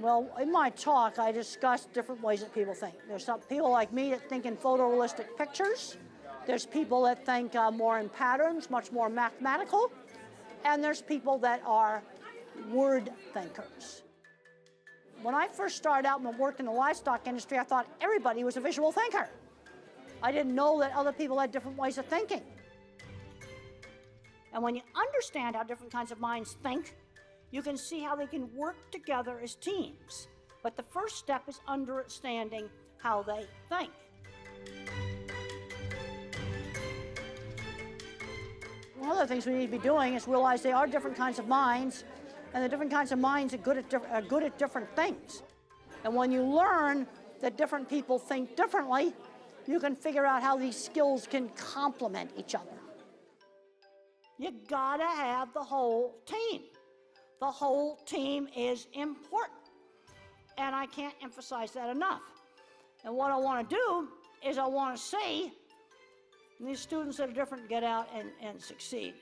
Well, in my talk, I discussed different ways that people think. There's some people like me that think in photorealistic pictures. There's people that think more in patterns, much more mathematical. And there's people that are word thinkers. When I first started out and worked in the livestock industry, I thought everybody was a visual thinker. I didn't know that other people had different ways of thinking. And when you understand how different kinds of minds think, you can see how they can work together as teams. But the first step is understanding how they think. One of the things we need to be doing is realize they are different kinds of minds, and the different kinds of minds are good at different things. And when you learn that different people think differently, you can figure out how these skills can complement each other. You gotta have the whole team. The whole team is important, and I can't emphasize that enough. And what I want to do is I want to see these students that are different get out and succeed.